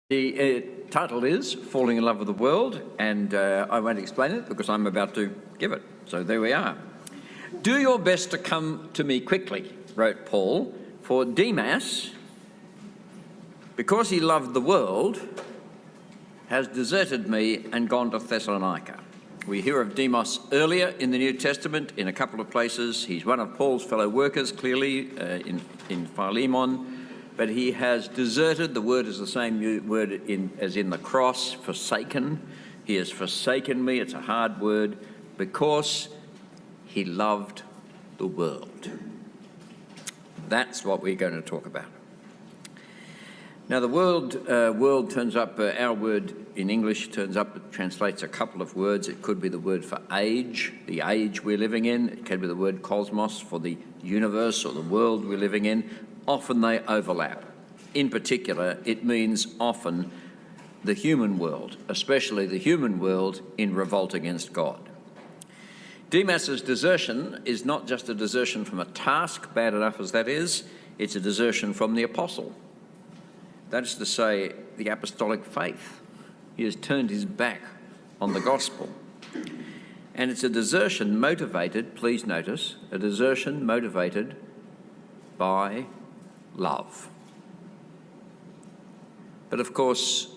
The title is Falling in Love with the World, and I won't explain it because I'm about to give it. So there we are. Do your best to come to me quickly, wrote Paul, for Demas, because he loved the world, has deserted me and gone to Thessalonica. We hear of Demas earlier in the New Testament in a couple of places. He's one of Paul's fellow workers, clearly, in Philemon. But he has deserted. The word is the same word as in the cross, forsaken. He has forsaken me. It's a hard word because he loved the world. That's what we're going to talk about. Now, the world turns up, our word in English turns up, it translates a couple of words. It could be the word for age, the age we're living in. It could be the word cosmos for the universe or the world we're living in. Often they overlap. In particular, it means often the human world, especially the human world in revolt against God. Demas's desertion is not just a desertion from a task, bad enough as that is, it's a desertion from the apostle. That is to say, the apostolic faith. He has turned his back on the gospel. And it's a desertion motivated, please notice, a desertion motivated by love. But of course,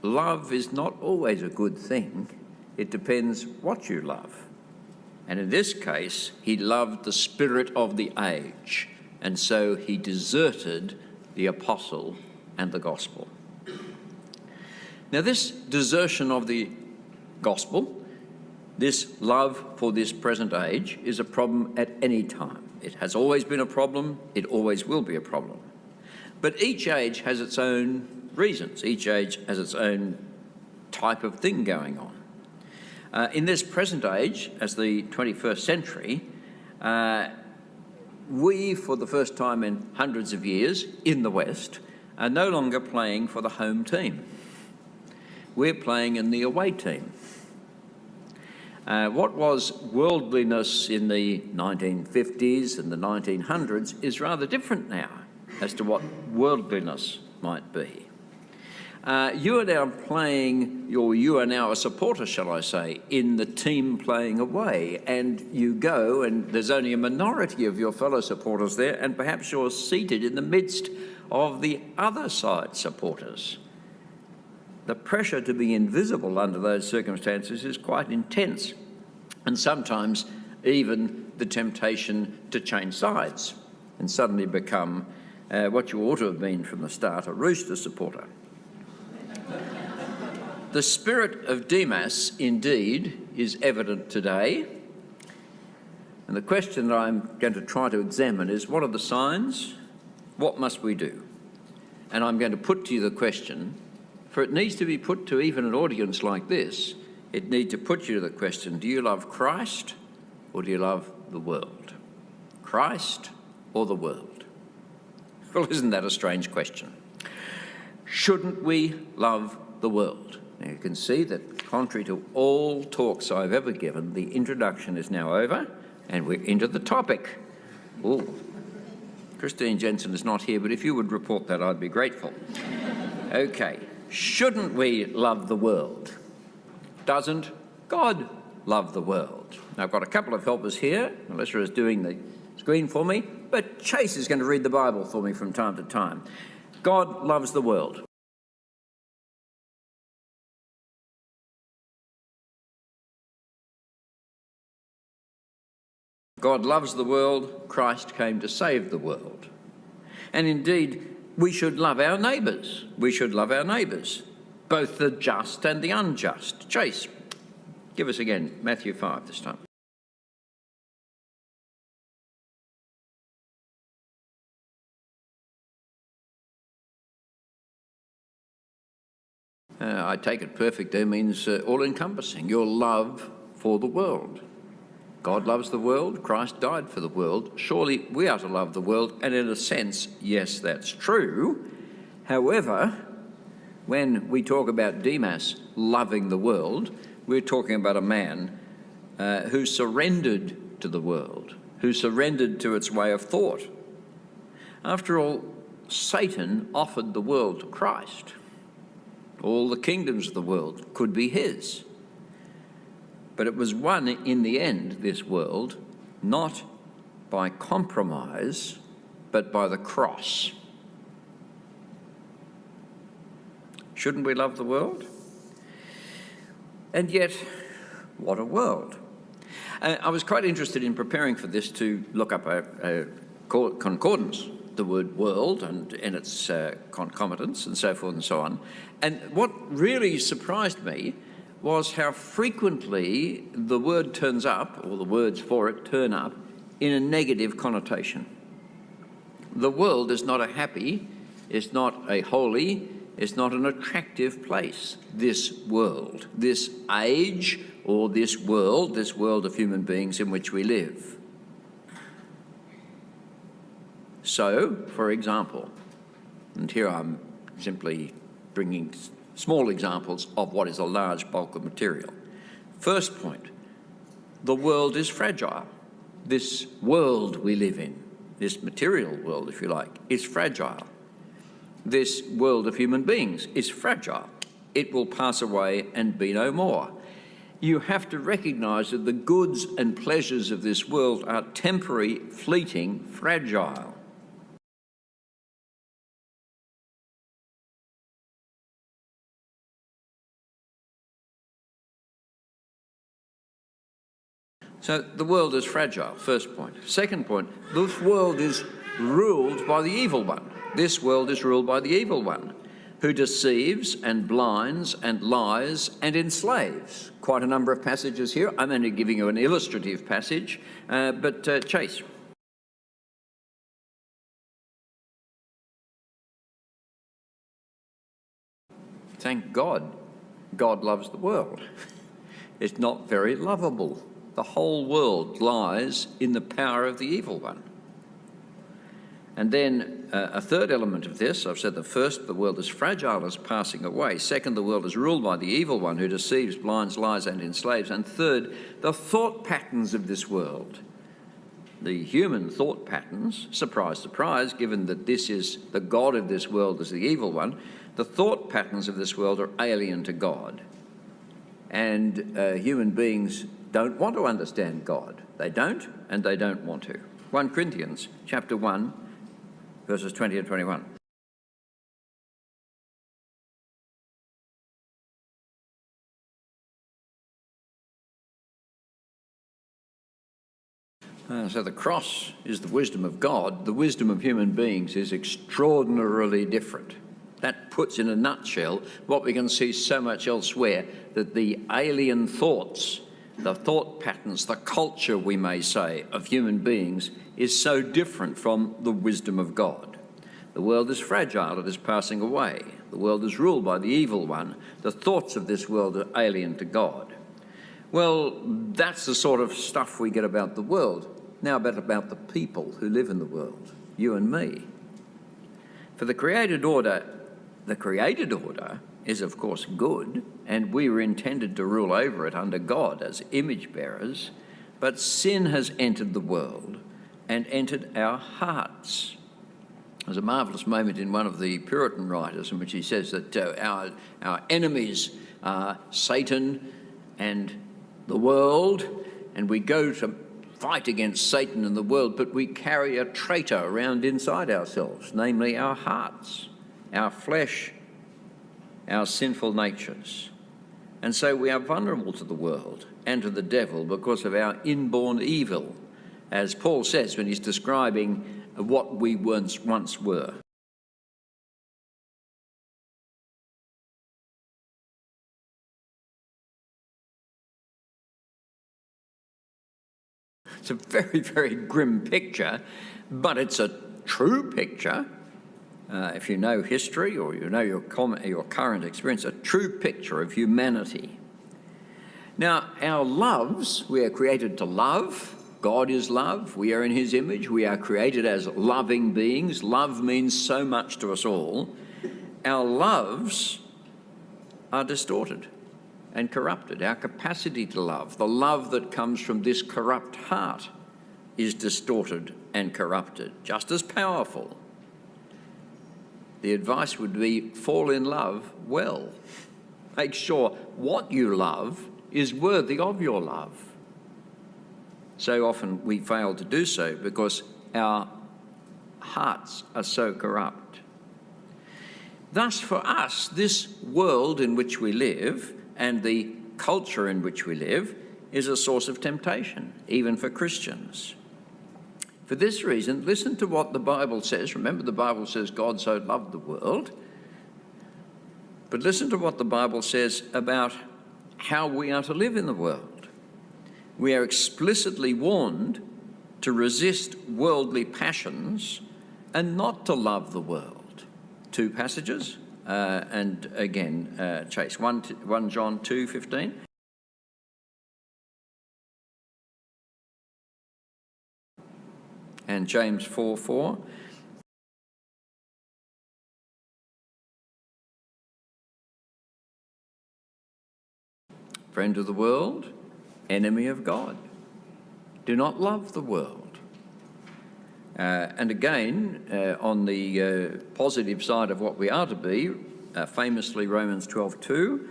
love is not always a good thing. It depends what you love. And in this case, he loved the spirit of the age, and so he deserted the apostle and the gospel. Now, this desertion of the gospel, this love for this present age, is a problem at any time. It has always been a problem, it always will be a problem. But each age has its own reasons, each age has its own type of thing going on. In this present age, as the 21st century, we, for the first time in hundreds of years in the West, are no longer playing for the home team. We're playing in the away team. What was worldliness in the 1950s and the 1900s is rather different now as to what worldliness might be. You are now a supporter, shall I say, in the team playing away, and you go and there's only a minority of your fellow supporters there, and perhaps you're seated in the midst of the other side supporters. The pressure to be invisible under those circumstances is quite intense, and sometimes even the temptation to change sides and suddenly become what you ought to have been from the start, a Rooster supporter. The spirit of Demas, indeed, is evident today, and the question that I'm going to try to examine is, what are the signs? What must we do? And I'm going to put to you the question, for it needs to be put to even an audience like this. It needs to put you to the question, do you love Christ or do you love the world? Christ or the world? Well, isn't that a strange question? Shouldn't we love the world? Now, you can see that contrary to all talks I've ever given, the introduction is now over and we're into the topic. Oh, Christine Jensen is not here, but if you would report that, I'd be grateful. Okay. Shouldn't we love the world? Doesn't God love the world? Now, I've got a couple of helpers here. Melissa is doing the screen for me, but Chase is going to read the Bible for me from time to time. God loves the world. God loves the world. Christ came to save the world. And indeed, we should love our neighbours. We should love our neighbours, both the just and the unjust. Chase, give us again Matthew 5 this time. I take it perfect there means all-encompassing, your love for the world. God loves the world, Christ died for the world. Surely we are to love the world, and in a sense, yes, that's true. However, when we talk about Demas loving the world, we're talking about a man who surrendered to the world, who surrendered to its way of thought. After all, Satan offered the world to Christ. All the kingdoms of the world could be his. But it was won in the end, this world, not by compromise, but by the cross. Shouldn't we love the world? And yet, what a world. I was quite interested in preparing for this to look up a concordance, the word world and its concomitants and so forth and so on. And what really surprised me was how frequently the word turns up, or the words for it turn up, in a negative connotation. The world is not a happy, it's not a holy, it's not an attractive place, this world, this age, or this world of human beings in which we live. So, for example, and here I'm simply bringing small examples of what is a large bulk of material. First point, the world is fragile. This world we live in, this material world, if you like, is fragile. This world of human beings is fragile. It will pass away and be no more. You have to recognise that the goods and pleasures of this world are temporary, fleeting, fragile. So the world is fragile, first point. Second point, this world is ruled by the evil one. This world is ruled by the evil one, who deceives and blinds and lies and enslaves. Quite a number of passages here. I'm only giving you an illustrative passage, but Chase. Thank God, God loves the world. It's not very lovable. The whole world lies in the power of the evil one. And then a third element of this, I've said the first, the world is fragile, is passing away. Second, the world is ruled by the evil one who deceives, blinds, lies and enslaves. And third, the thought patterns of this world. The human thought patterns, surprise, surprise, given that this is the God of this world is the evil one, the thought patterns of this world are alien to God. And human beings don't want to understand God. They don't, and they don't want to. 1 Corinthians chapter 1, verses 20 and 21. So the cross is the wisdom of God. The wisdom of human beings is extraordinarily different. That puts in a nutshell what we can see so much elsewhere, that the alien thoughts, the thought patterns, the culture, we may say, of human beings is so different from the wisdom of God. The world is fragile, it is passing away. The world is ruled by the evil one. The thoughts of this world are alien to God. Well, that's the sort of stuff we get about the world. Now about the people who live in the world, you and me. For the created order is of course good, and we were intended to rule over it under God as image bearers, but sin has entered the world and entered our hearts. There's a marvellous moment in one of the Puritan writers in which he says that our enemies are Satan and the world, and we go to fight against Satan and the world, but we carry a traitor around inside ourselves, namely our hearts, our flesh, our sinful natures. And so we are vulnerable to the world and to the devil because of our inborn evil, as Paul says when he's describing what we once were. It's a very, very grim picture, but it's a true picture. If you know history or you know your current experience, a true picture of humanity. Now, our loves, we are created to love. God is love. We are in his image. We are created as loving beings. Love means so much to us all. Our loves are distorted and corrupted. Our capacity to love, the love that comes from this corrupt heart, is distorted and corrupted, just as powerful. the advice would be fall in love well. Make sure what you love is worthy of your love. So often we fail to do so because our hearts are so corrupt. Thus, for us, this world in which we live and the culture in which we live is a source of temptation, even for Christians. For this reason, listen to what the Bible says. Remember, the Bible says God so loved the world. But listen to what the Bible says about how we are to live in the world. We are explicitly warned to resist worldly passions and not to love the world. Two passages, and again, Chase, 1 John 2:15. And James 4:4. Friend of the world, enemy of God. Do not love the world. And again, on the positive side of what we are to be, famously Romans 12:2.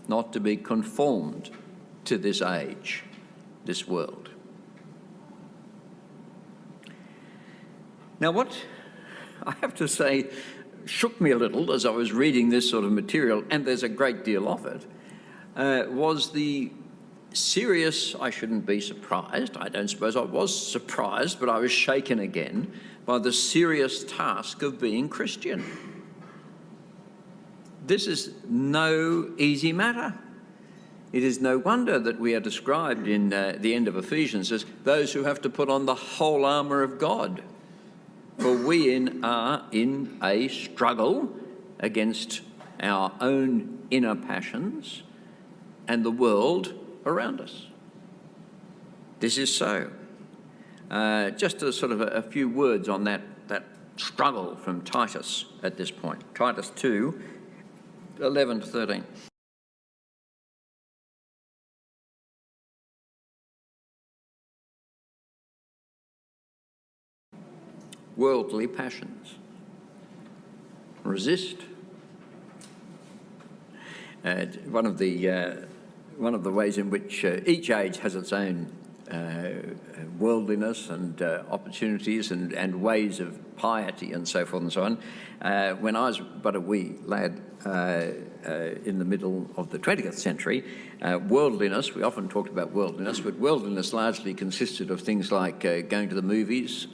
Not to be conformed to this age, this world. Now, what I have to say shook me a little as I was reading this sort of material, and there's a great deal of it, was the serious, I shouldn't be surprised, I don't suppose I was surprised, but I was shaken again by the serious task of being Christian. This is no easy matter. It is no wonder that we are described in the end of Ephesians as those who have to put on the whole armour of God. For we are in a struggle against our own inner passions and the world around us. This is so. Just a sort of a few words on that struggle from Titus at this point. Titus 2:11 to 13. Worldly passions. Resist. One of the ways in which each age has its own worldliness and opportunities and ways of piety and so forth and so on. When I was but a wee lad in the middle of the 20th century, worldliness, we often talked about worldliness, but worldliness largely consisted of things like going to the movies,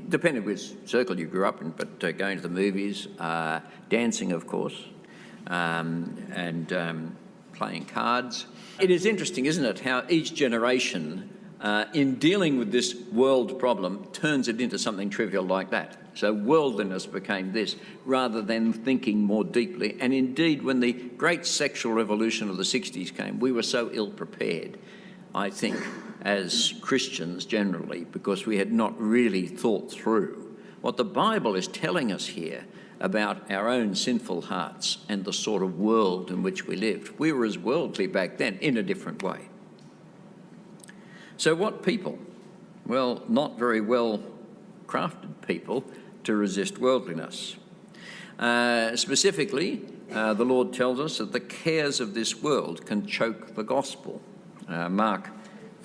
depending which circle you grew up in, but going to the movies, dancing, of course, and playing cards. It is interesting, isn't it, how each generation, in dealing with this world problem, turns it into something trivial like that. So worldliness became this, rather than thinking more deeply. And indeed, when the great sexual revolution of the 60s came, we were so ill-prepared, I think, as Christians generally, because we had not really thought through what the Bible is telling us here about our own sinful hearts and the sort of world in which we lived. We were as worldly back then in a different way. So what people? Well, not very well crafted people to resist worldliness. Specifically, the Lord tells us that the cares of this world can choke the gospel. Mark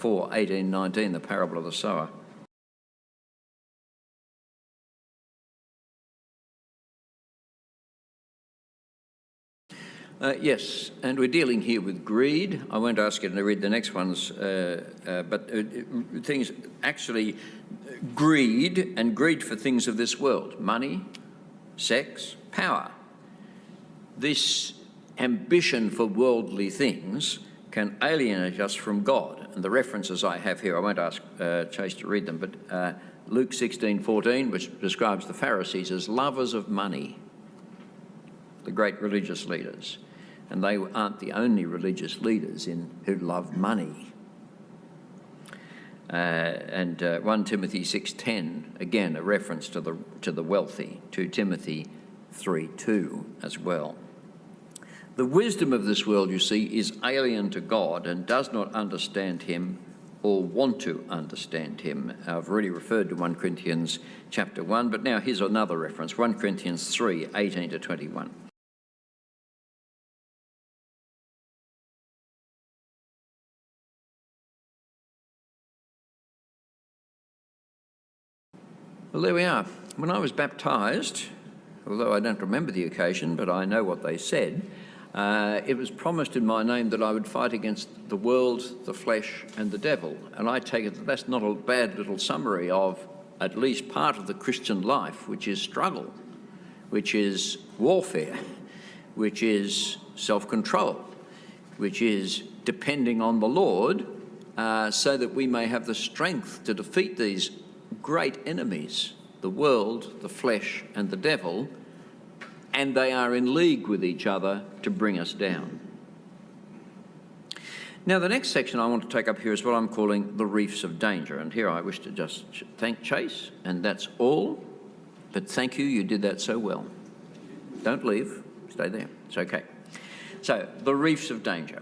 4:18-19, the parable of the sower. Yes, and we're dealing here with greed. I won't ask you to read the next ones, but things actually, greed and greed for things of this world, money, sex, power. This ambition for worldly things can alienate us from God. And the references I have here, I won't ask Chase to read them, but Luke 16:14, which describes the Pharisees as lovers of money, the great religious leaders. And they aren't the only religious leaders who love money. And 1 Timothy 6:10, again, a reference to the wealthy. 2 Timothy 3:2 as well. The wisdom of this world, you see, is alien to God and does not understand him or want to understand him. I've already referred to 1 Corinthians chapter 1, but now here's another reference, 1 Corinthians 3, 18 to 21. Well, there we are. When I was baptised, although I don't remember the occasion, but I know what they said, it was promised in my name that I would fight against the world, the flesh and the devil. And I take it that that's not a bad little summary of at least part of the Christian life, which is struggle, which is warfare, which is self-control, which is depending on the Lord so that we may have the strength to defeat these great enemies, the world, the flesh and the devil, and they are in league with each other to bring us down. Now, the next section I want to take up here is what I'm calling the reefs of danger. And here I wish to just thank Chase, and that's all. But thank you, you did that so well. Don't leave, stay there, it's okay. So, the reefs of danger.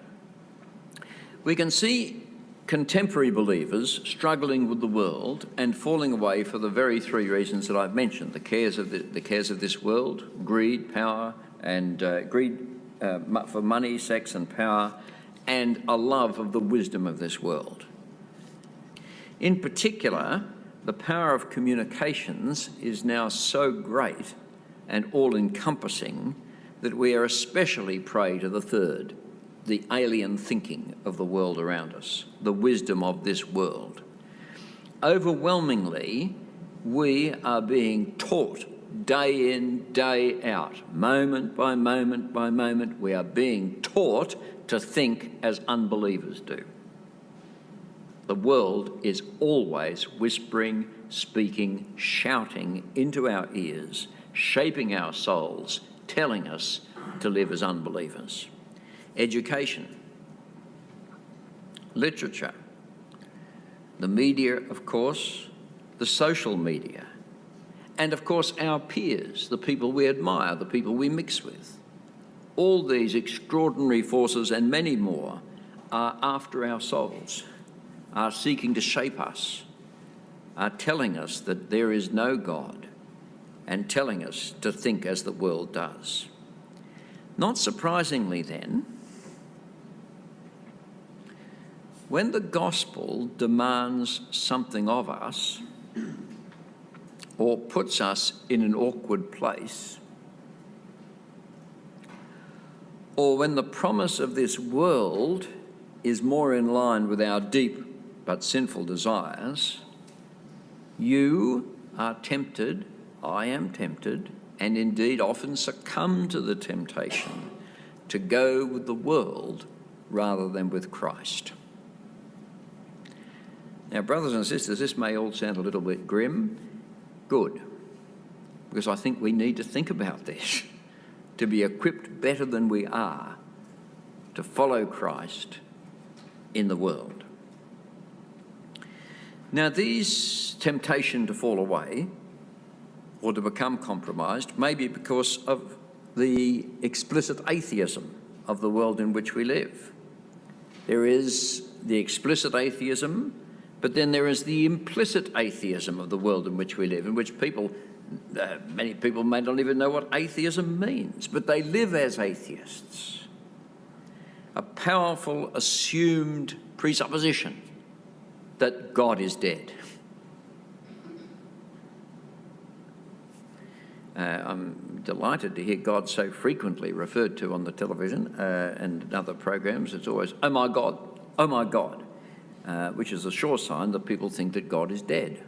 We can see contemporary believers struggling with the world and falling away for the very three reasons that I've mentioned: the cares of this world, greed, power, and greed for money, sex, and power, and a love of the wisdom of this world. In particular, the power of communications is now so great and all-encompassing that we are especially prey to the third: the alien thinking of the world around us, the wisdom of this world. Overwhelmingly, we are being taught day in, day out, moment by moment by moment, we are being taught to think as unbelievers do. The world is always whispering, speaking, shouting into our ears, shaping our souls, telling us to live as unbelievers. Education, literature, the media, of course, the social media, and of course our peers, the people we admire, the people we mix with. All these extraordinary forces and many more are after our souls, are seeking to shape us, are telling us that there is no God, and telling us to think as the world does. Not surprisingly then, when the gospel demands something of us or puts us in an awkward place, or when the promise of this world is more in line with our deep but sinful desires, you are tempted, I am tempted, and indeed often succumb to the temptation to go with the world rather than with Christ. Now, brothers and sisters, this may all sound a little bit grim. Good, because I think we need to think about this to be equipped better than we are to follow Christ in the world. Now, these temptation to fall away or to become compromised may be because of the explicit atheism of the world in which we live. There is the explicit atheism, but then there is the implicit atheism of the world in which we live, in which many people may not even know what atheism means, but they live as atheists. A powerful assumed presupposition that God is dead. I'm delighted to hear God so frequently referred to on the television and in other programs. It's always, oh my God, which is a sure sign that people think that God is dead.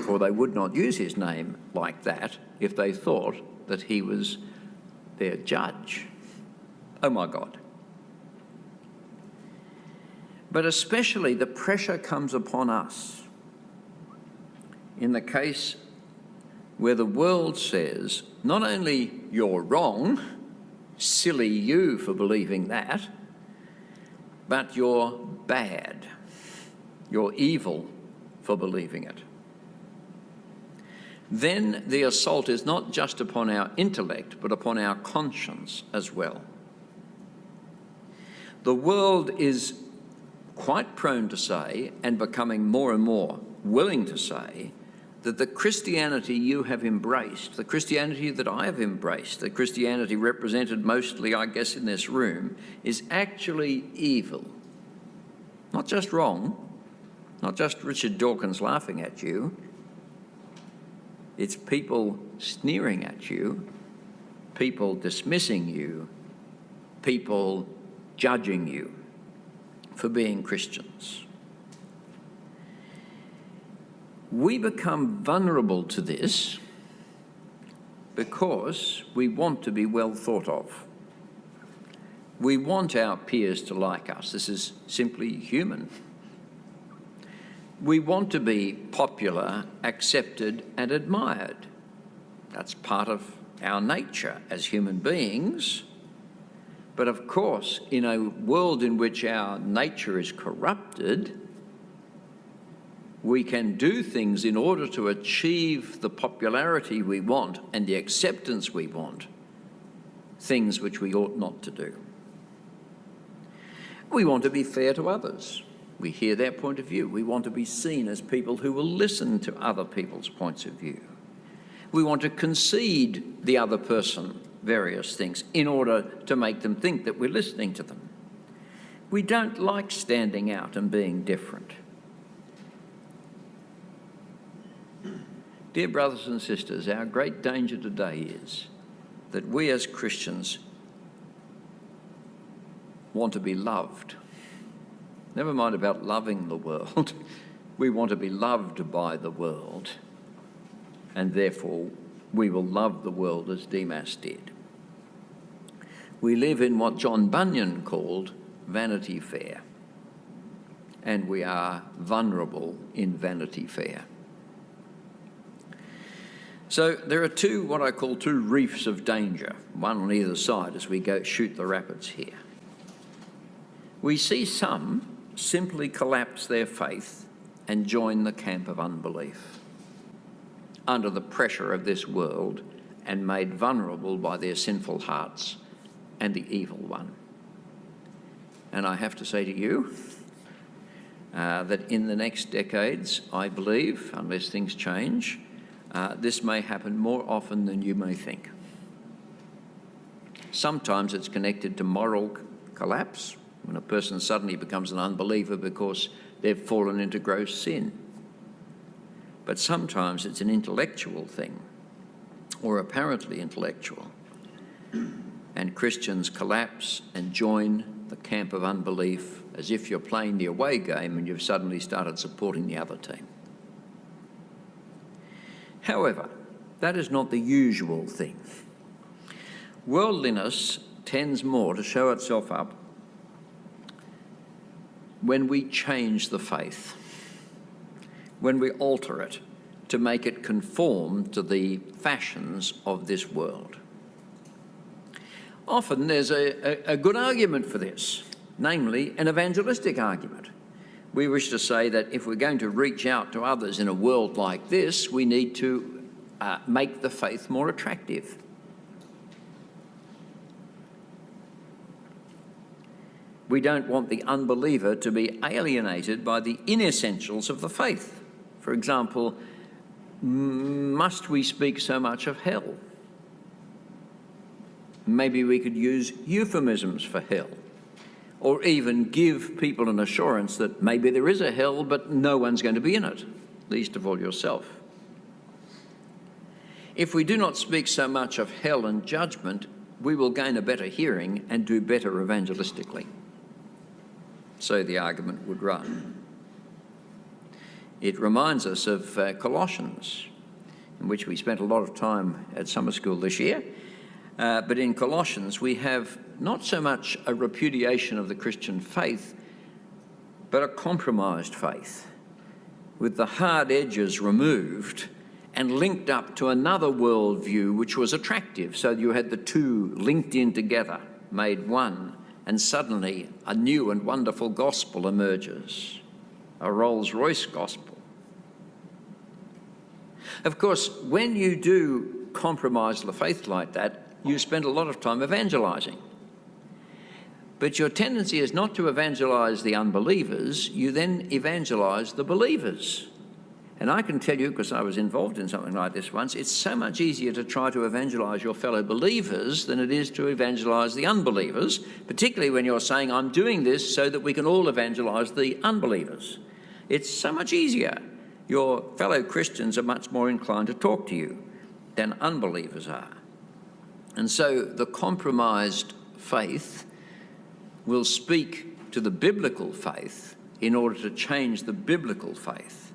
For they would not use his name like that if they thought that he was their judge. Oh my God. But especially the pressure comes upon us in the case where the world says, not only you're wrong, silly you for believing that, but you're bad, you're evil for believing it. Then the assault is not just upon our intellect, but upon our conscience as well. The world is quite prone to say, and becoming more and more willing to say, that the Christianity you have embraced, the Christianity that I have embraced, the Christianity represented mostly, I guess, in this room, is actually evil. Not just wrong, not just Richard Dawkins laughing at you. It's people sneering at you, people dismissing you, people judging you for being Christians. We become vulnerable to this because we want to be well thought of. We want our peers to like us. This is simply human. We want to be popular, accepted, and admired. That's part of our nature as human beings. But of course, in a world in which our nature is corrupted, we can do things in order to achieve the popularity we want and the acceptance we want, things which we ought not to do. We want to be fair to others. We hear their point of view. We want to be seen as people who will listen to other people's points of view. We want to concede the other person various things in order to make them think that we're listening to them. We don't like standing out and being different. Dear brothers and sisters, our great danger today is that we as Christians want to be loved. Never mind about loving the world. We want to be loved by the world, and therefore we will love the world as Demas did. We live in what John Bunyan called Vanity Fair, and we are vulnerable in Vanity Fair. So there are what I call two reefs of danger, one on either side as we go shoot the rapids here. We see some simply collapse their faith and join the camp of unbelief under the pressure of this world and made vulnerable by their sinful hearts and the evil one. And I have to say to you that in the next decades, I believe, unless things change, this may happen more often than you may think. Sometimes it's connected to moral collapse, when a person suddenly becomes an unbeliever because they've fallen into gross sin. But sometimes it's an intellectual thing, or apparently intellectual, and Christians collapse and join the camp of unbelief as if you're playing the away game and you've suddenly started supporting the other team. However, that is not the usual thing. Worldliness tends more to show itself up when we change the faith, when we alter it to make it conform to the fashions of this world. Often there's a good argument for this, namely an evangelistic argument. We wish to say that if we're going to reach out to others in a world like this, we need to make the faith more attractive. We don't want the unbeliever to be alienated by the inessentials of the faith. For example, must we speak so much of hell? Maybe we could use euphemisms for hell, or even give people an assurance that maybe there is a hell, but no one's going to be in it, least of all yourself. If we do not speak so much of hell and judgment, we will gain a better hearing and do better evangelistically. So the argument would run. It reminds us of Colossians, in which we spent a lot of time at summer school this year. But in Colossians, we have not so much a repudiation of the Christian faith, but a compromised faith, with the hard edges removed and linked up to another worldview which was attractive. So you had the two linked in together, made one, and suddenly a new and wonderful gospel emerges, a Rolls-Royce gospel. Of course, when you do compromise the faith like that, you spend a lot of time evangelising. But your tendency is not to evangelize the unbelievers, you then evangelize the believers. And I can tell you, because I was involved in something like this once, it's so much easier to try to evangelize your fellow believers than it is to evangelize the unbelievers, particularly when you're saying, I'm doing this so that we can all evangelize the unbelievers. It's so much easier. Your fellow Christians are much more inclined to talk to you than unbelievers are. And so the compromised faith will speak to the biblical faith in order to change the biblical faith.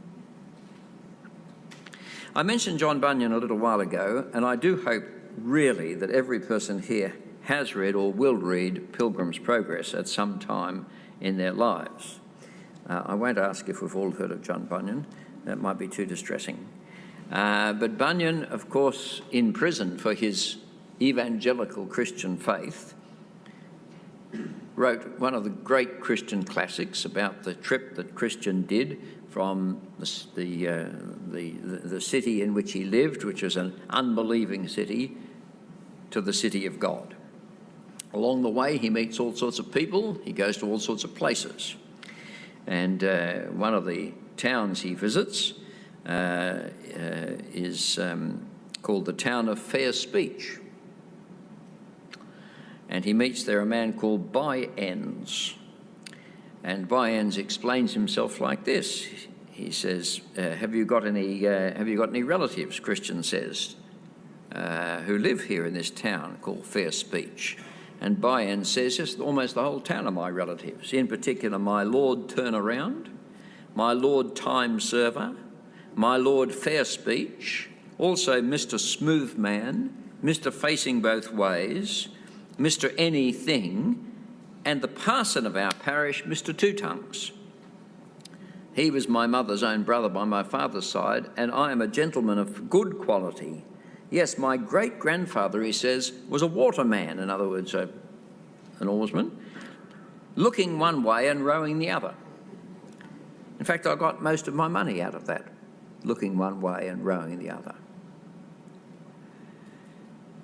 I mentioned John Bunyan a little while ago, and I do hope really that every person here has read or will read Pilgrim's Progress at some time in their lives. I won't ask if we've all heard of John Bunyan. That might be too distressing. But Bunyan, of course, in prison for his evangelical Christian faith, wrote one of the great Christian classics about the trip that Christian did from the city in which he lived, which was an unbelieving city, to the city of God. Along the way, he meets all sorts of people. He goes to all sorts of places. And one of the towns he visits is called the town of fair speech. And he meets there a man called By-Ends. And By-Ends explains himself like this. He says, have you got any relatives, Christian says, who live here in this town called Fair Speech? And By-Ends says, yes, almost the whole town are my relatives. In particular, my Lord Turnaround, my Lord Time Server, my Lord Fair Speech, also Mr. Smooth Man, Mr. Facing Both Ways, Mr. Anything, and the parson of our parish, Mr. Two Tongues. He was my mother's own brother by my father's side, and I am a gentleman of good quality. Yes, my great-grandfather, he says, was a waterman, in other words, an oarsman, looking one way and rowing the other. In fact, I got most of my money out of that, looking one way and rowing the other.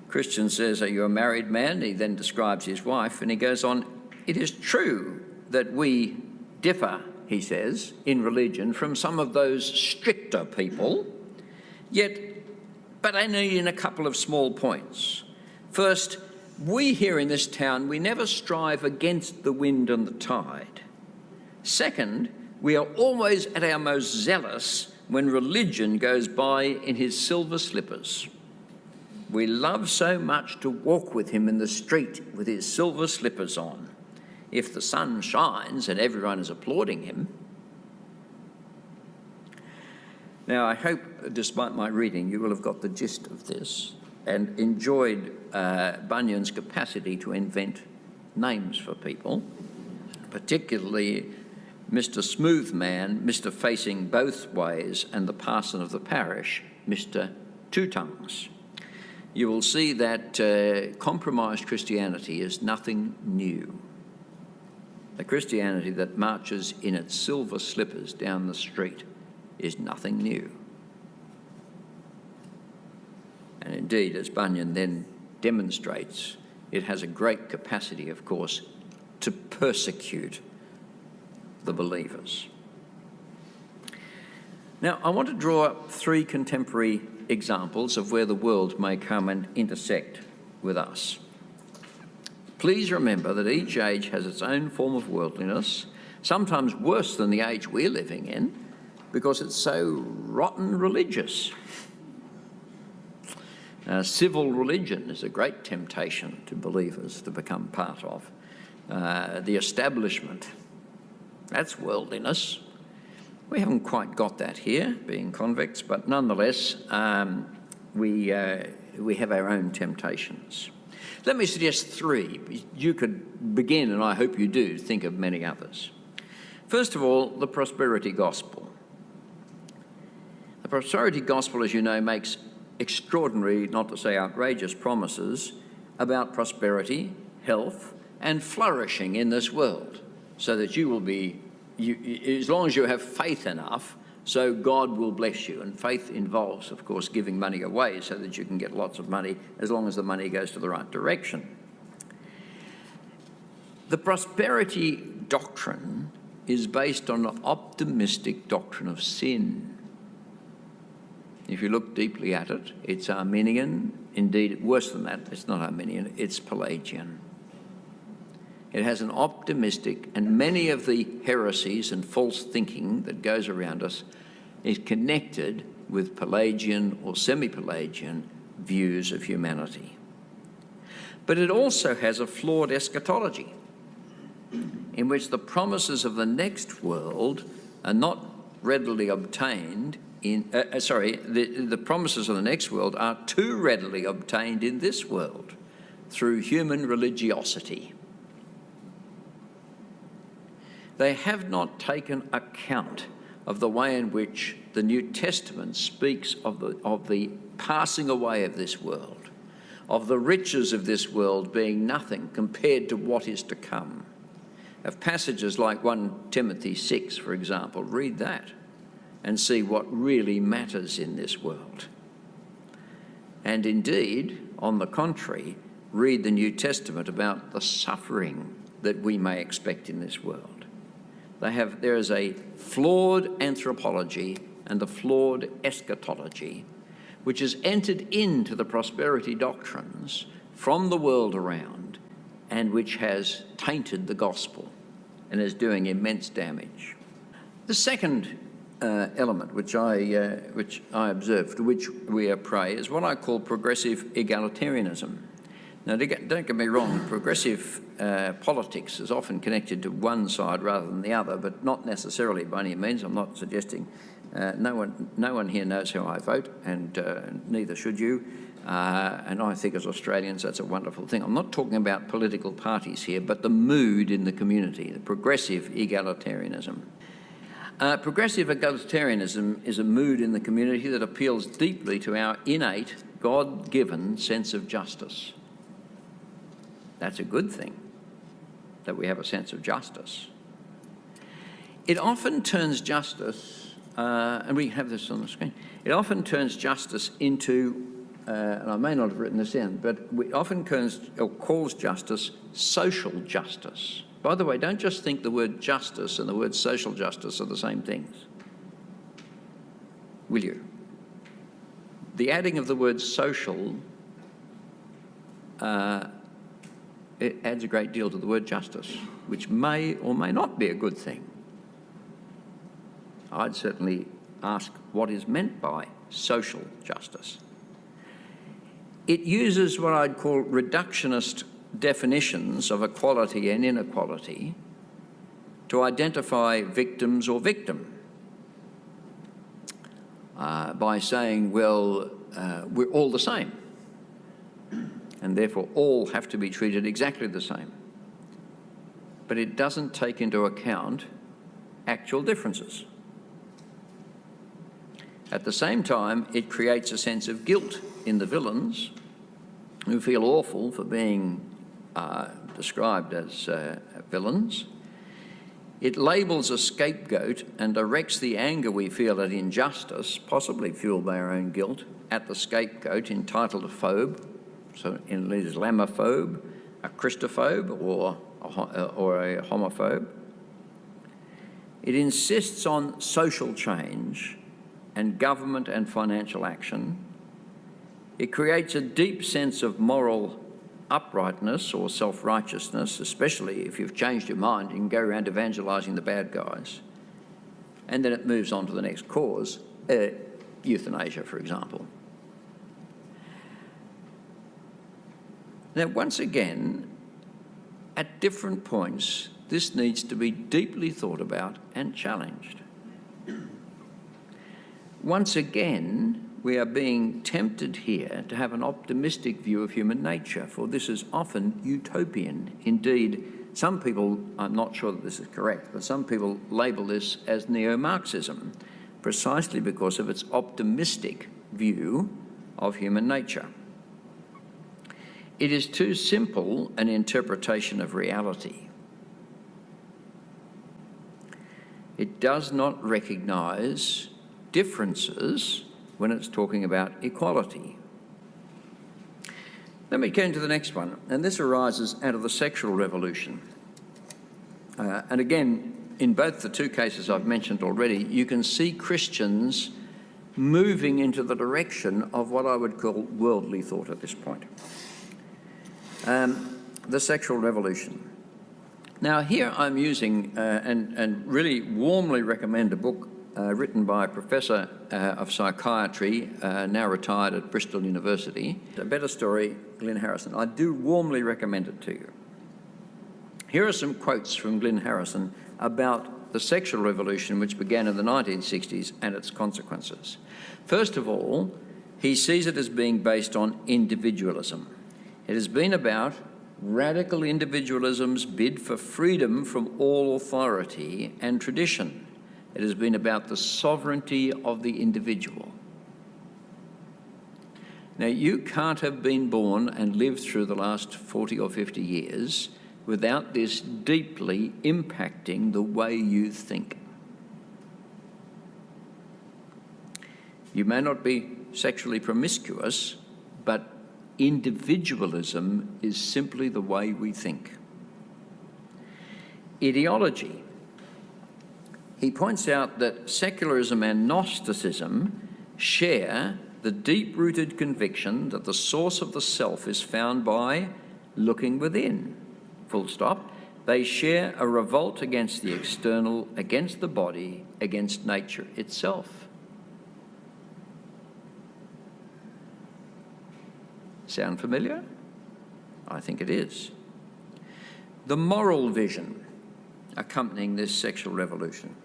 Christian says, are you a married man? He then describes his wife, and he goes on, it is true that we differ, he says, in religion from some of those stricter people, but only in a couple of small points. First, we here in this town, we never strive against the wind and the tide. Second, we are always at our most zealous when religion goes by in his silver slippers. We love so much to walk with him in the street with his silver slippers on. If the sun shines and everyone is applauding him. Now, I hope, despite my reading, you will have got the gist of this and enjoyed Bunyan's capacity to invent names for people, particularly Mr. Smooth Man, Mr. Facing Both Ways, and the parson of the parish, Mr. Two Tongues. You will see that compromised Christianity is nothing new. The Christianity that marches in its silver slippers down the street is nothing new. And indeed, as Bunyan then demonstrates, it has a great capacity, of course, to persecute the believers. Now, I want to draw up three contemporary examples of where the world may come and intersect with us. Please remember that each age has its own form of worldliness, sometimes worse than the age we're living in, because it's so rotten religious. Civil religion is a great temptation to believers to become part of. The establishment, that's worldliness. We haven't quite got that here, being convicts, but nonetheless, we have our own temptations. Let me suggest three. You could begin, and I hope you do, think of many others. First of all, the prosperity gospel. The prosperity gospel, as you know, makes extraordinary, not to say outrageous, promises about prosperity, health, and flourishing in this world, so that you will be, as long as you have faith enough, so God will bless you. And faith involves, of course, giving money away so that you can get lots of money, as long as the money goes to the right direction. The prosperity doctrine is based on an optimistic doctrine of sin. If you look deeply at it, it's Arminian. Indeed, worse than that, it's not Arminian, it's Pelagian. It has an optimistic, and many of the heresies and false thinking that goes around us is connected with Pelagian or semi-Pelagian views of humanity. But it also has a flawed eschatology, in which the promises of the next world are not readily obtained the promises of the next world are too readily obtained in this world through human religiosity. They have not taken account of the way in which the New Testament speaks of the passing away of this world, of the riches of this world being nothing compared to what is to come. Of passages like 1 Timothy 6, for example, read that and see what really matters in this world. And indeed, on the contrary, read the New Testament about the suffering that we may expect in this world. There is a flawed anthropology and a flawed eschatology which has entered into the prosperity doctrines from the world around and which has tainted the gospel and is doing immense damage. The second element which I observed, to which we are prey, is what I call progressive egalitarianism. Now, don't get me wrong, progressive politics is often connected to one side rather than the other, but not necessarily by any means. I'm not suggesting no one here knows how I vote, and neither should you. And I think as Australians that's a wonderful thing. I'm not talking about political parties here, but the mood in the community, the progressive egalitarianism. Progressive egalitarianism is a mood in the community that appeals deeply to our innate, God-given sense of justice. That's a good thing, that we have a sense of justice. It often turns justice, and we have this on the screen, it often turns justice into, and I may not have written this in, but it often calls justice social justice. By the way, don't just think the word justice and the word social justice are the same things, will you? The adding of the word social, it adds a great deal to the word justice, which may or may not be a good thing. I'd certainly ask what is meant by social justice. It uses what I'd call reductionist definitions of equality and inequality to identify victims or victim by saying, well, we're all the same, and therefore all have to be treated exactly the same. But it doesn't take into account actual differences. At the same time, it creates a sense of guilt in the villains who feel awful for being described as villains. It labels a scapegoat and directs the anger we feel at injustice, possibly fueled by our own guilt, at the scapegoat entitled a phobe, so in Islamophobe, a Christophobe, or a homophobe. It insists on social change and government and financial action. It creates a deep sense of moral uprightness or self-righteousness, especially if you've changed your mind, you can go around evangelising the bad guys. And then it moves on to the next cause, euthanasia, for example. Now, once again, at different points, this needs to be deeply thought about and challenged. Once again, we are being tempted here to have an optimistic view of human nature, for this is often utopian. Indeed, some people, I'm not sure that this is correct, but some people label this as neo-Marxism, precisely because of its optimistic view of human nature. It is too simple an interpretation of reality. It does not recognise differences when it's talking about equality. Let me turn to the next one, and this arises out of the sexual revolution. And again, in both the two cases I've mentioned already, you can see Christians moving into the direction of what I would call worldly thought at this point. The sexual revolution. Now here I'm using and really warmly recommend a book written by a professor of psychiatry, now retired at Bristol University. A Better Story, Glyn Harrison. I do warmly recommend it to you. Here are some quotes from Glyn Harrison about the sexual revolution which began in the 1960s and its consequences. First of all, he sees it as being based on individualism. It has been about radical individualism's bid for freedom from all authority and tradition. It has been about the sovereignty of the individual. Now, you can't have been born and lived through the last 40 or 50 years without this deeply impacting the way you think. You may not be sexually promiscuous, but individualism is simply the way we think. Ideology. He points out that secularism and Gnosticism share the deep-rooted conviction that the source of the self is found by looking within. Full stop. They share a revolt against the external, against the body, against nature itself. Sound familiar? I think it is. The moral vision accompanying this sexual revolution.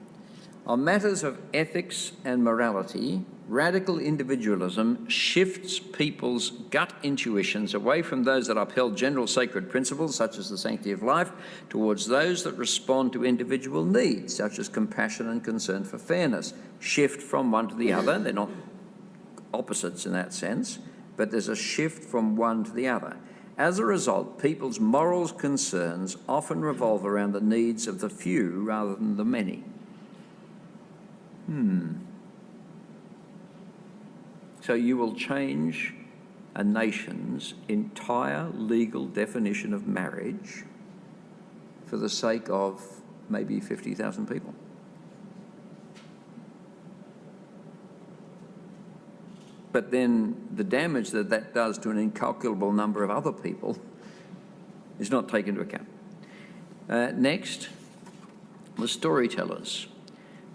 On matters of ethics and morality, radical individualism shifts people's gut intuitions away from those that upheld general sacred principles, such as the sanctity of life, towards those that respond to individual needs, such as compassion and concern for fairness. Shift from one to the other. They're not opposites in that sense, but there's a shift from one to the other. As a result, people's moral concerns often revolve around the needs of the few rather than the many. So you will change a nation's entire legal definition of marriage for the sake of maybe 50,000 people. But then the damage that that does to an incalculable number of other people is not taken into account. Next, the storytellers.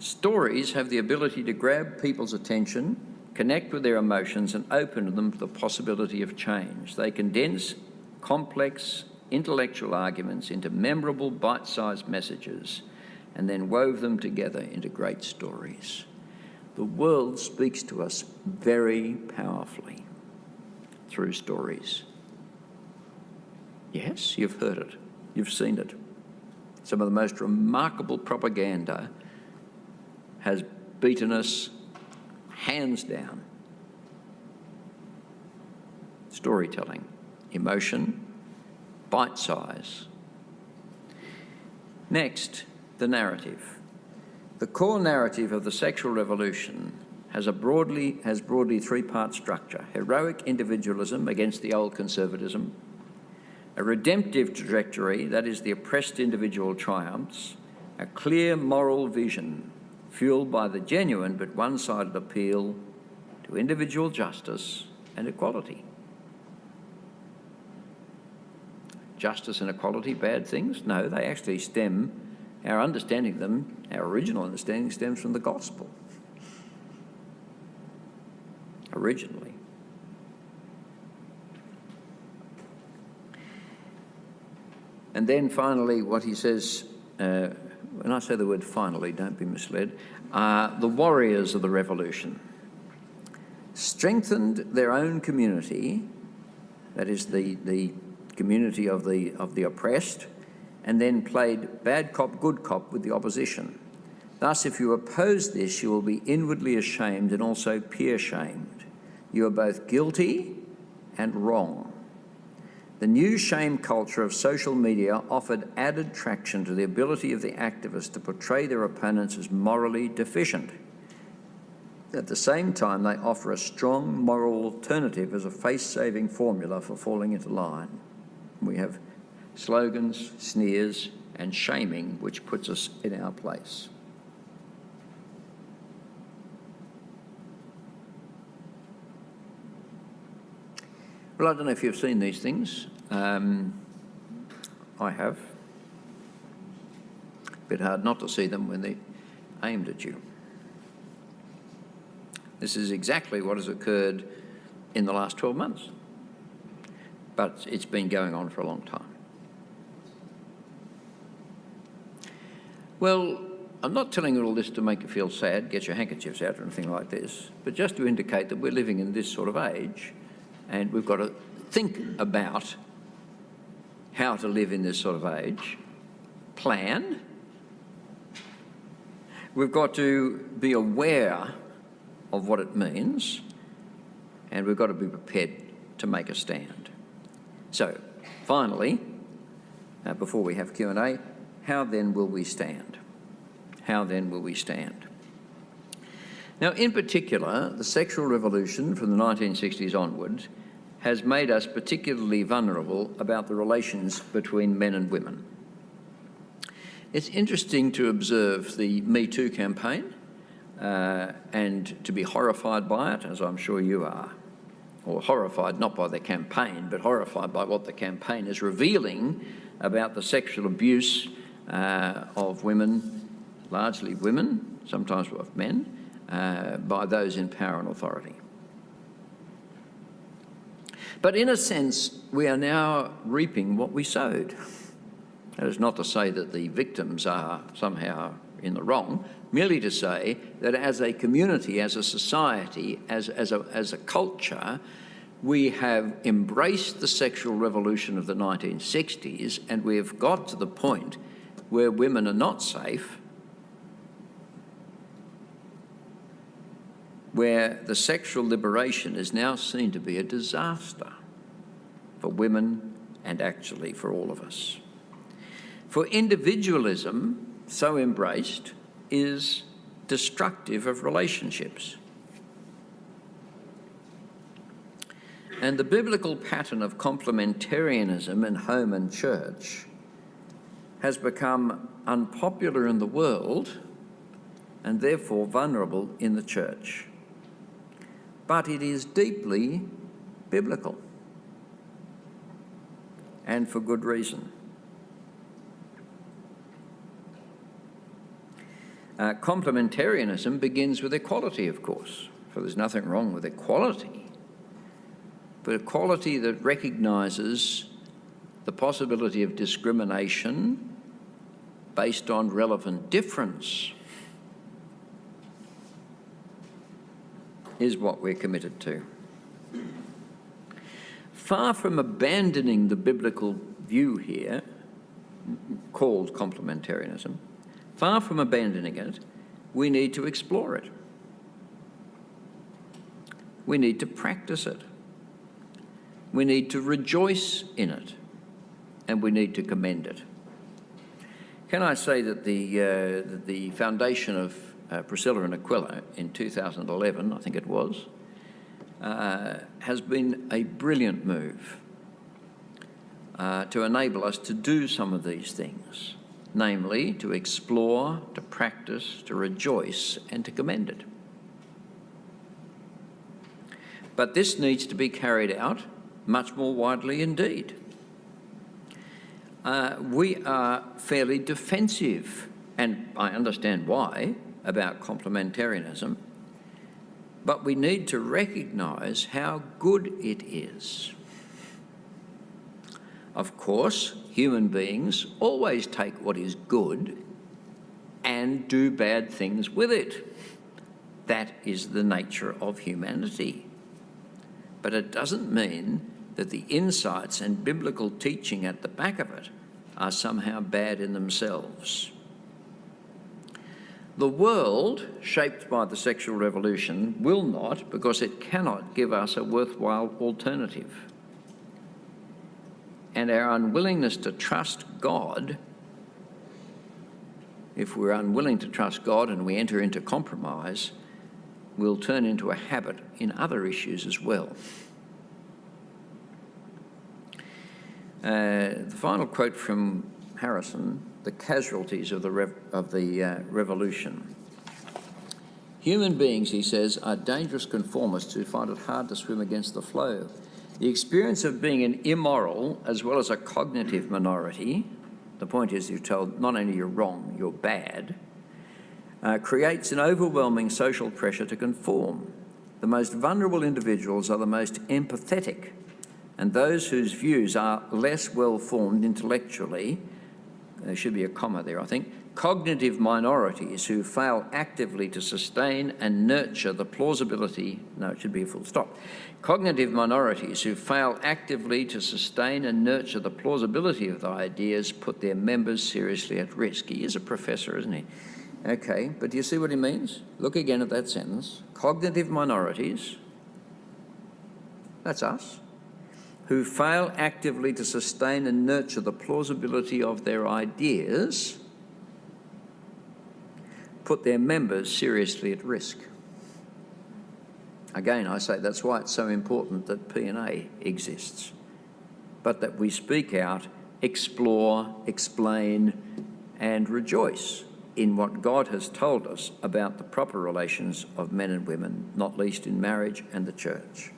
Stories have the ability to grab people's attention, connect with their emotions, and open them to the possibility of change. They condense complex intellectual arguments into memorable bite-sized messages and then wove them together into great stories. The world speaks to us very powerfully through stories. Yes, you've heard it. You've seen it. Some of the most remarkable propaganda has beaten us hands down. Storytelling, emotion, bite size. Next, the narrative. The core narrative of the sexual revolution has broadly three-part structure: heroic individualism against the old conservatism, a redemptive trajectory, that is, the oppressed individual triumphs, a clear moral vision fueled by the genuine but one-sided appeal to individual justice and equality. Justice and equality, bad things? No, they actually stem, our understanding of them, our original understanding stems from the gospel. Originally. And then finally, what he says, when I say the word finally, don't be misled, the warriors of the revolution strengthened their own community, that is the community of the oppressed, and then played bad cop, good cop with the opposition. Thus, if you oppose this, you will be inwardly ashamed and also peer-shamed. You are both guilty and wrong. The new shame culture of social media offered added traction to the ability of the activists to portray their opponents as morally deficient. At the same time, they offer a strong moral alternative as a face-saving formula for falling into line. We have slogans, sneers, and shaming which puts us in our place. Well, I don't know if you've seen these things. I have. A bit hard not to see them when they're aimed at you. This is exactly what has occurred in the last 12 months. But it's been going on for a long time. Well, I'm not telling you all this to make you feel sad, get your handkerchiefs out or anything like this, but just to indicate that we're living in this sort of age and we've got to think about how to live in this sort of age, plan. We've got to be aware of what it means, and we've got to be prepared to make a stand. So, finally, before we have Q&A, how then will we stand? How then will we stand? Now, in particular, the sexual revolution from the 1960s onwards has made us particularly vulnerable about the relations between men and women. It's interesting to observe the Me Too campaign and to be horrified by it, as I'm sure you are. Or horrified not by the campaign, but horrified by what the campaign is revealing about the sexual abuse of women, largely women, sometimes of men, by those in power and authority. But in a sense, we are now reaping what we sowed. That is not to say that the victims are somehow in the wrong, merely to say that as a community, as a society, as a culture, we have embraced the sexual revolution of the 1960s, and we have got to the point where women are not safe, where the sexual liberation is now seen to be a disaster for women and actually for all of us. For individualism, so embraced, is destructive of relationships. And the biblical pattern of complementarianism in home and church has become unpopular in the world and therefore vulnerable in the church. But it is deeply biblical, and for good reason. Complementarianism begins with equality, of course, for there's nothing wrong with equality, but equality that recognises the possibility of discrimination based on relevant difference is what we're committed to. Far from abandoning the biblical view here, called complementarianism, far from abandoning it, we need to explore it. We need to practice it. We need to rejoice in it, and we need to commend it. Can I say that the foundation of Priscilla and Aquila in 2011, I think it was, has been a brilliant move to enable us to do some of these things, namely to explore, to practice, to rejoice, and to commend it. But this needs to be carried out much more widely indeed. We are fairly defensive, and I understand why, about complementarianism, but we need to recognise how good it is. Of course, human beings always take what is good and do bad things with it. That is the nature of humanity. But it doesn't mean that the insights and biblical teaching at the back of it are somehow bad in themselves. The world, shaped by the sexual revolution, will not, because it cannot give us a worthwhile alternative. And our unwillingness to trust God, if we're unwilling to trust God and we enter into compromise, will turn into a habit in other issues as well. The final quote from Harrison the casualties of the revolution. Human beings, he says, are dangerous conformists who find it hard to swim against the flow. The experience of being an immoral as well as a cognitive minority, the point is you're told not only you're wrong, you're bad, creates an overwhelming social pressure to conform. The most vulnerable individuals are the most empathetic, and those whose views are less well-formed intellectually, there should be a comma there, I think, cognitive minorities who fail actively to sustain and nurture the plausibility, no, it should be a full stop. Cognitive minorities who fail actively to sustain and nurture the plausibility of the ideas put their members seriously at risk. He is a professor, isn't he? Okay, but do you see what he means? Look again at that sentence. Cognitive minorities, that's us, who fail actively to sustain and nurture the plausibility of their ideas put their members seriously at risk. Again, I say that's why it's so important that P&A exists, but that we speak out, explore, explain, and rejoice in what God has told us about the proper relations of men and women, not least in marriage and the church.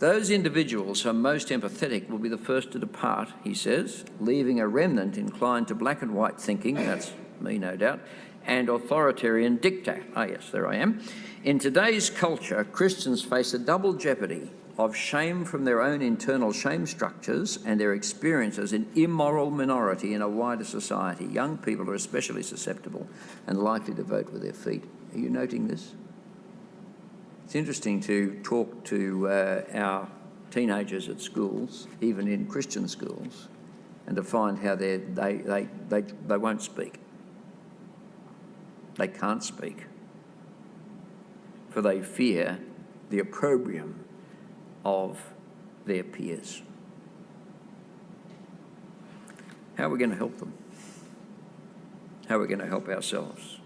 Those individuals who are most empathetic will be the first to depart, he says, leaving a remnant inclined to black and white thinking, that's me no doubt, and authoritarian diktat. Ah yes, there I am. In today's culture, Christians face a double jeopardy of shame from their own internal shame structures and their experience as an immoral minority in a wider society. Young people are especially susceptible and likely to vote with their feet. Are you noting this? It's interesting to talk to our teenagers at schools, even in Christian schools, and to find how they won't speak. They can't speak, for they fear the opprobrium of their peers. How are we going to help them? How are we going to help ourselves?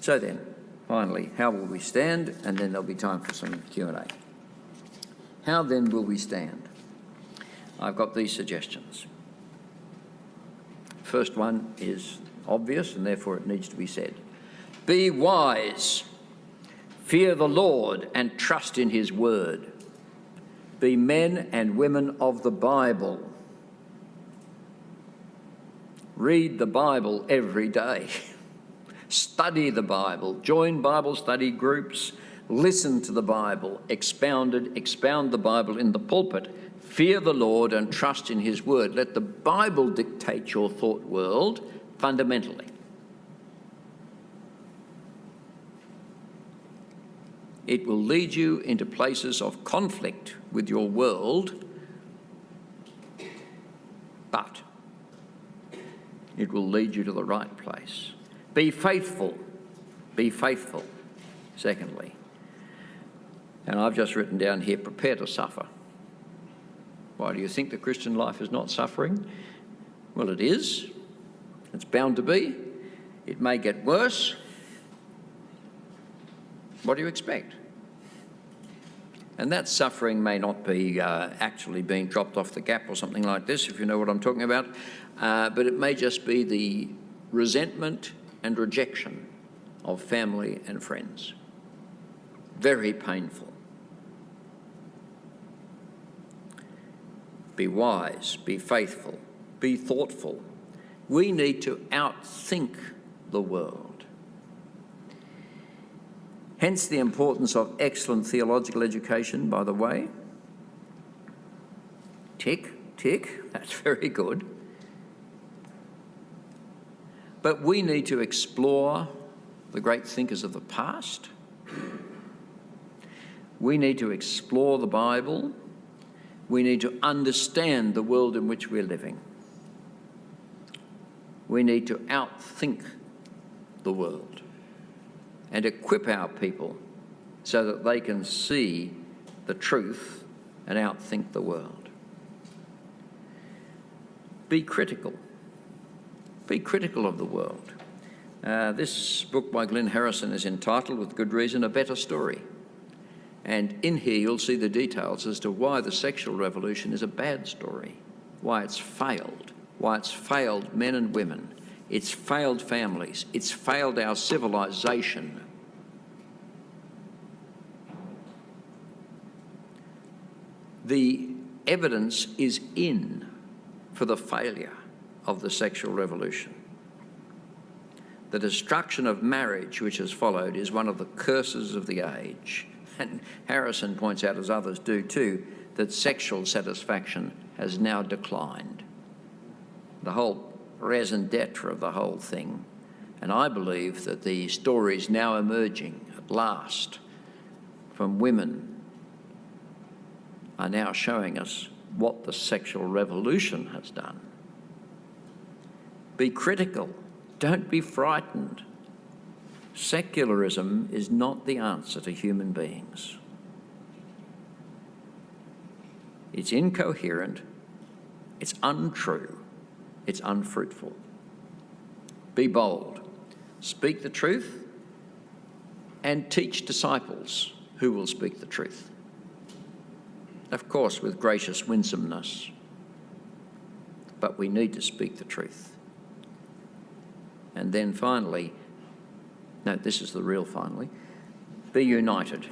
So then, finally, how will we stand? And then there'll be time for some Q&A. How then will we stand? I've got these suggestions. First one is obvious, and therefore it needs to be said. Be wise, fear the Lord, and trust in his word. Be men and women of the Bible. Read the Bible every day. Study the Bible. Join Bible study groups. Listen to the Bible expound the Bible in the pulpit. Fear the Lord and trust in his word. Let the Bible dictate your thought world fundamentally. It will lead you into places of conflict with your world, but it will lead you to the right place. Be faithful. Be faithful, secondly. And I've just written down here, prepare to suffer. Why do you think the Christian life is not suffering? Well, it is. It's bound to be. It may get worse. What do you expect? And that suffering may not be actually being dropped off the gap or something like this, if you know what I'm talking about, but it may just be the resentment and rejection of family and friends. Very painful. Be wise, be faithful, be thoughtful. We need to outthink the world. Hence the importance of excellent theological education, by the way. Tick, tick, that's very good. But we need to explore the great thinkers of the past. We need to explore the Bible. We need to understand the world in which we're living. We need to outthink the world and equip our people so that they can see the truth and outthink the world. Be critical. Be critical of the world. This book by Glyn Harrison is entitled, with good reason, A Better Story. And in here you'll see the details as to why the sexual revolution is a bad story, why it's failed, why it's failed men and women, it's failed families, it's failed our civilization. The evidence is in for the failure of the sexual revolution. The destruction of marriage which has followed is one of the curses of the age. And Harrison points out, as others do too, that sexual satisfaction has now declined. The whole raison d'etre of the whole thing. And I believe that the stories now emerging at last from women are now showing us what the sexual revolution has done. Be critical. Don't be frightened. Secularism is not the answer to human beings. It's incoherent, it's untrue, it's unfruitful. Be bold. Speak the truth and teach disciples who will speak the truth. Of course, with gracious winsomeness, but we need to speak the truth. And then finally, no, this is the real finally, be united.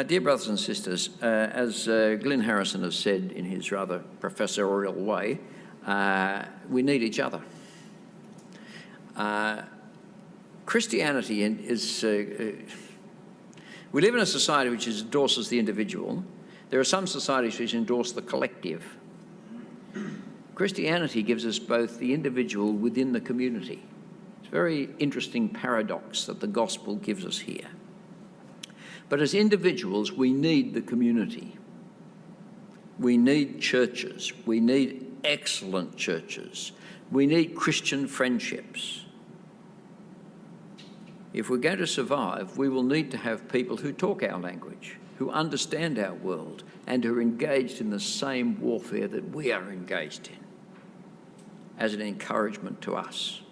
Dear brothers and sisters, as Glyn Harrison has said in his rather professorial way, we need each other. Christianity is... we live in a society which endorses the individual. There are some societies which endorse the collective. Christianity gives us both the individual within the community. It's a very interesting paradox that the gospel gives us here. But as individuals, we need the community. We need churches. We need excellent churches. We need Christian friendships. If we're going to survive, we will need to have people who talk our language, who understand our world, and who are engaged in the same warfare that we are engaged in, as an encouragement to us.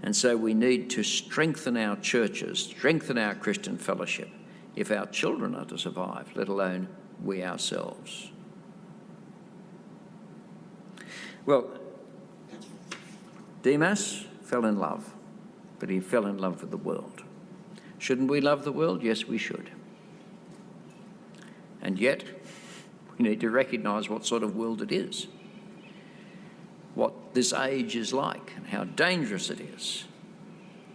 And so we need to strengthen our churches, strengthen our Christian fellowship, if our children are to survive, let alone we ourselves. Well, Demas fell in love, but he fell in love with the world. Shouldn't we love the world? Yes, we should. And yet, we need to recognise what sort of world it is, what this age is like, and how dangerous it is,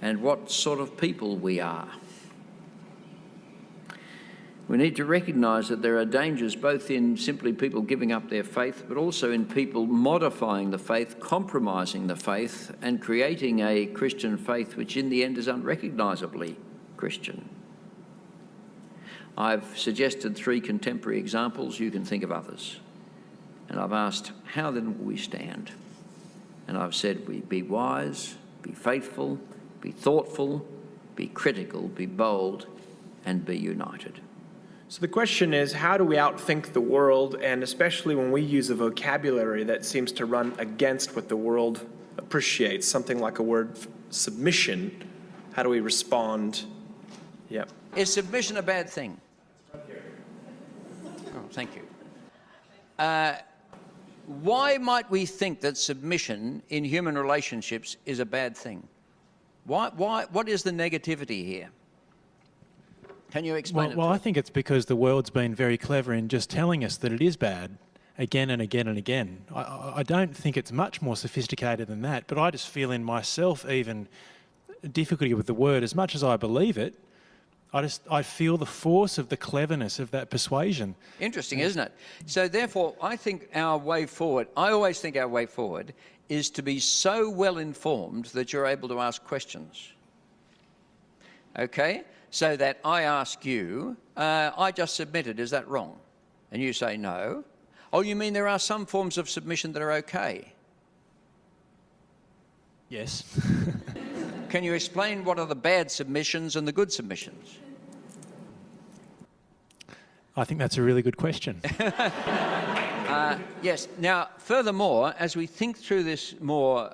and what sort of people we are. We need to recognise that there are dangers both in simply people giving up their faith, but also in people modifying the faith, compromising the faith, and creating a Christian faith which in the end is unrecognisably Christian. I've suggested 3 contemporary examples. You can think of others. And I've asked, how then will we stand? And I've said, we be wise, be faithful, be thoughtful, be critical, be bold, and be united. So the question is, how do we outthink the world, and especially when we use a vocabulary that seems to run against what the world appreciates, something like a word submission, how do we respond? Yep. Is submission a bad thing? Oh, thank you. Why might we think that submission in human relationships is a bad thing? What is the negativity here? Can you explain it? Well, I think it's because the world's been very clever in just telling us that it is bad again and again and again. I don't think it's much more sophisticated than that, but I just feel in myself even difficulty with the word. As much as I believe it, I feel the force of the cleverness of that persuasion. Interesting, isn't it? So therefore, I think our way forward, I always think our way forward is to be so well informed that you're able to ask questions. Okay? So that I ask you, I just submitted, is that wrong? And you say no. Oh, you mean there are some forms of submission that are okay? Yes. Can you explain what are the bad submissions and the good submissions? I think that's a really good question. Yes. Now, furthermore, as we think through this more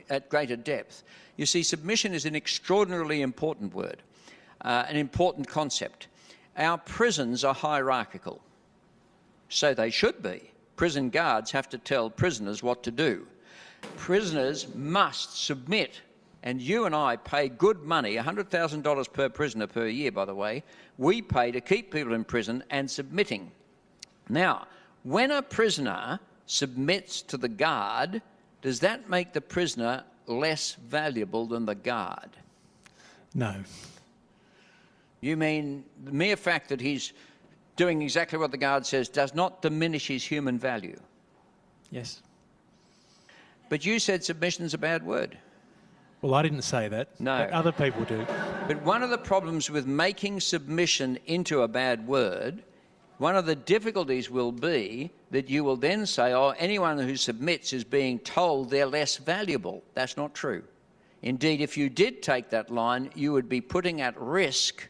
at greater depth, you see, submission is an extraordinarily important word, an important concept. Our prisons are hierarchical. So they should be. Prison guards have to tell prisoners what to do. Prisoners must submit. And you and I pay good money, $100,000 per prisoner per year, by the way. We pay to keep people in prison and submitting. Now, when a prisoner submits to the guard, does that make the prisoner less valuable than the guard? No. You mean the mere fact that he's doing exactly what the guard says does not diminish his human value? Yes. But you said submission's a bad word. Well, I didn't say that. No. But other people do. But one of the problems with making submission into a bad word, one of the difficulties will be that you will then say, oh, anyone who submits is being told they're less valuable. That's not true. Indeed, if you did take that line, you would be putting at risk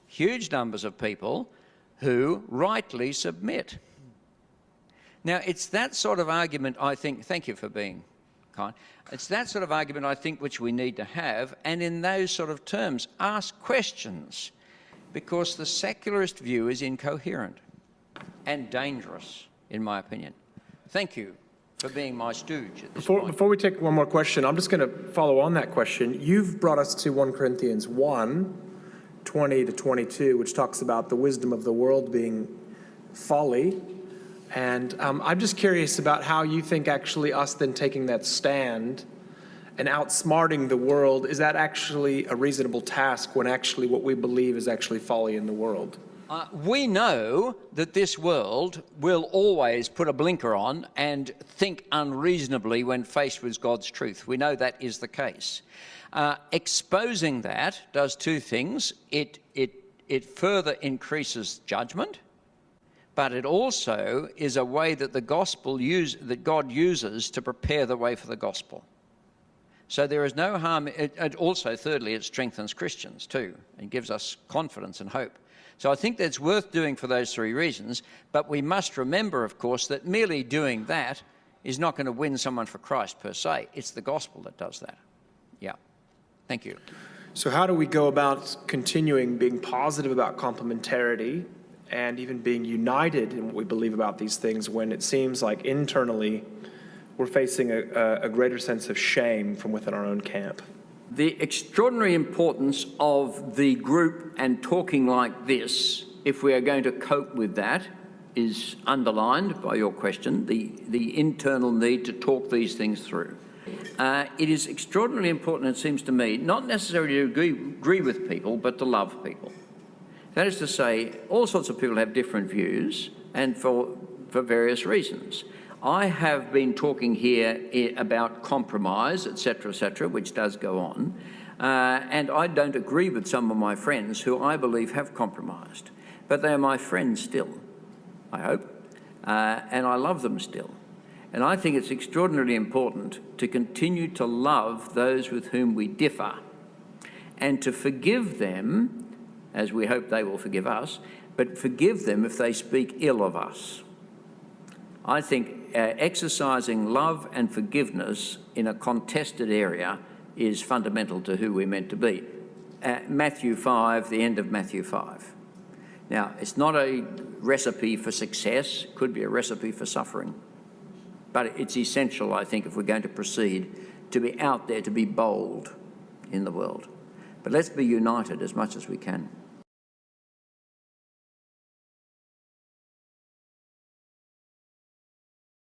huge numbers of people who rightly submit. Now, it's that sort of argument, I think, thank you for being kind, it's that sort of argument, I think, which we need to have, and in those sort of terms, ask questions, because the secularist view is incoherent and dangerous, in my opinion. Thank you for being my stooge at this point. Before we take one more question, I'm just going to follow on that question. You've brought us to 1 Corinthians 1, 20 to 22, which talks about the wisdom of the world being folly. And I'm just curious about how you think actually us then taking that stand and outsmarting the world, is that actually a reasonable task when actually what we believe is actually folly in the world? We know that this world will always put a blinker on and think unreasonably when faced with God's truth. We know that is the case. Exposing that does two things. It further increases judgment, but it also is a way that the gospel that God uses to prepare the way for the gospel. So there is no harm. It also, thirdly, it strengthens Christians too and gives us confidence and hope. So I think that's worth doing for those three reasons, but we must remember, of course, that merely doing that is not going to win someone for Christ per se. It's the gospel that does that. Yeah. Thank you. So how do we go about continuing being positive about complementarity and even being united in what we believe about these things when it seems like internally we're facing a greater sense of shame from within our own camp? The extraordinary importance of the group and talking like this, if we are going to cope with that, is underlined by your question, the internal need to talk these things through. It is extraordinarily important, it seems to me, not necessarily to agree with people, but to love people. That is to say, all sorts of people have different views, and for various reasons. I have been talking here about compromise, etc., which does go on, and I don't agree with some of my friends who I believe have compromised, but they are my friends still, I hope, and I love them still. And I think it's extraordinarily important to continue to love those with whom we differ and to forgive them, as we hope they will forgive us, but forgive them if they speak ill of us. I think exercising love and forgiveness in a contested area is fundamental to who we're meant to be. Matthew 5, the end of Matthew 5. Now, it's not a recipe for success, it could be a recipe for suffering, but it's essential, I think, if we're going to proceed, to be out there, to be bold in the world. But let's be united as much as we can.